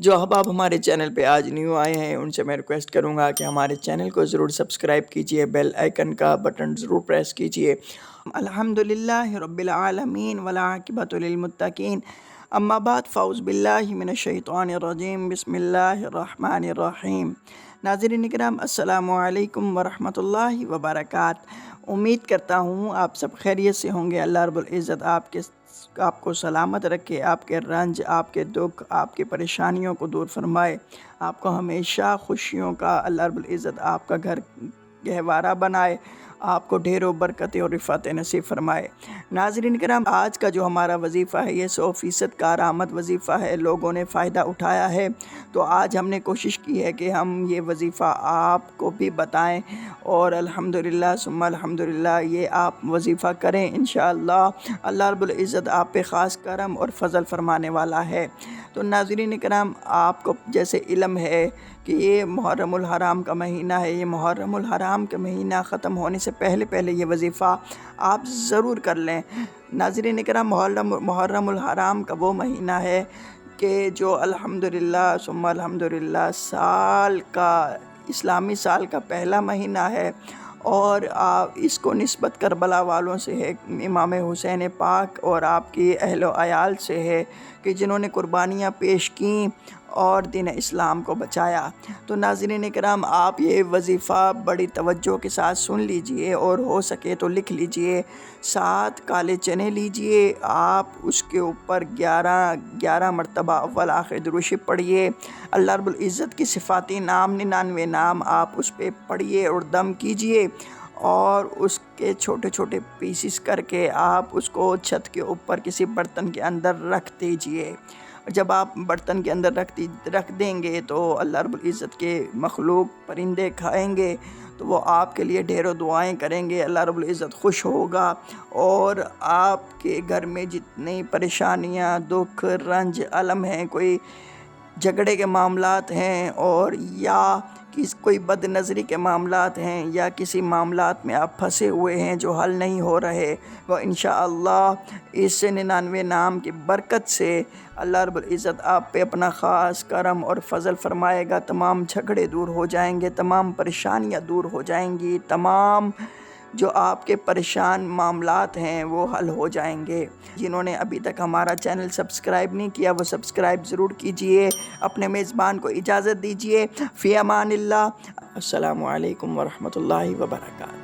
جو احباب ہمارے چینل پہ آج نیو آئے ہیں ان سے میں ریکویسٹ کروں گا کہ ہمارے چینل کو ضرور سبسکرائب کیجئے، بیل آئیکن کا بٹن ضرور پریس کیجئے۔ الحمدللہ رب العالمین والعاقبۃ للمتقین، اما بعد فاعوذ باللہ من الشیطان الرجیم، بسم اللہ الرحمن الرحیم۔ ناظرین کرام، السلام علیکم ورحمۃ اللہ وبرکاتہ۔ امید کرتا ہوں آپ سب خیریت سے ہوں گے۔ اللہ رب العزت آپ کو سلامت رکھے، آپ کے رنج، آپ کے دکھ، آپ کی پریشانیوں کو دور فرمائے، آپ کو ہمیشہ خوشیوں کا اللہ رب العزت آپ کا گھر گہوارہ بنائے، آپ کو ڈھیروں برکتیں اور رفعت نصیب فرمائے۔ ناظرین کرام، آج کا جو ہمارا وظیفہ ہے یہ 100% کارآمد وظیفہ ہے، لوگوں نے فائدہ اٹھایا ہے، تو آج ہم نے کوشش کی ہے کہ ہم یہ وظیفہ آپ کو بھی بتائیں، اور الحمدللہ ثم الحمدللہ یہ آپ وظیفہ کریں انشاءاللہ۔ اللہ رب العزت آپ پہ خاص کرم اور فضل فرمانے والا ہے۔ تو ناظرین کرام، آپ کو جیسے علم ہے کہ یہ محرم الحرام کا مہینہ ہے، یہ محرم الحرام کا مہینہ ختم ہونے سے پہلے یہ وظیفہ آپ ضرور کر لیں۔ ناظرین کرام، محرم الحرام کا وہ مہینہ ہے کہ جو الحمدللہ ثم الحمدللہ اسلامی سال کا پہلا مہینہ ہے، اور اس کو نسبت کربلا والوں سے ہے، امام حسین پاک اور آپ کی اہل و عیال سے ہے کہ جنہوں نے قربانیاں پیش کیں اور دین اسلام کو بچایا۔ تو ناظرین کرام، آپ یہ وظیفہ بڑی توجہ کے ساتھ سن لیجئے، اور ہو سکے تو لکھ لیجئے۔ 7 کالے چنے لیجئے، آپ اس کے اوپر 11 مرتبہ اول آخر درود شریف پڑھیے۔ اللہ رب العزت کی صفاتی نام 99 نام آپ اس پہ پڑھیے اور دم کیجئے، اور اس کے چھوٹے چھوٹے پیسز کر کے آپ اس کو چھت کے اوپر کسی برتن کے اندر رکھ دیجئے۔ جب آپ برتن کے اندر رکھ دیں گے تو اللہ رب العزت کے مخلوق پرندے کھائیں گے، تو وہ آپ کے لیے ڈھیروں دعائیں کریں گے، اللہ رب العزت خوش ہوگا، اور آپ کے گھر میں جتنی پریشانیاں، دکھ، رنج، الم ہیں، کوئی جھگڑے کے معاملات ہیں، اور یا کوئی بد نظری کے معاملات ہیں، یا کسی معاملات میں آپ پھنسے ہوئے ہیں جو حل نہیں ہو رہے، وہ انشاءاللہ اس 99 نام کی برکت سے اللہ رب العزت آپ پہ اپنا خاص کرم اور فضل فرمائے گا۔ تمام جھگڑے دور ہو جائیں گے، تمام پریشانیاں دور ہو جائیں گی، تمام جو آپ کے پریشان معاملات ہیں وہ حل ہو جائیں گے۔ جنہوں نے ابھی تک ہمارا چینل سبسکرائب نہیں کیا وہ سبسکرائب ضرور کیجئے۔ اپنے میزبان کو اجازت دیجئے۔ فی امان اللہ۔ السلام علیکم ورحمۃ اللہ وبرکاتہ۔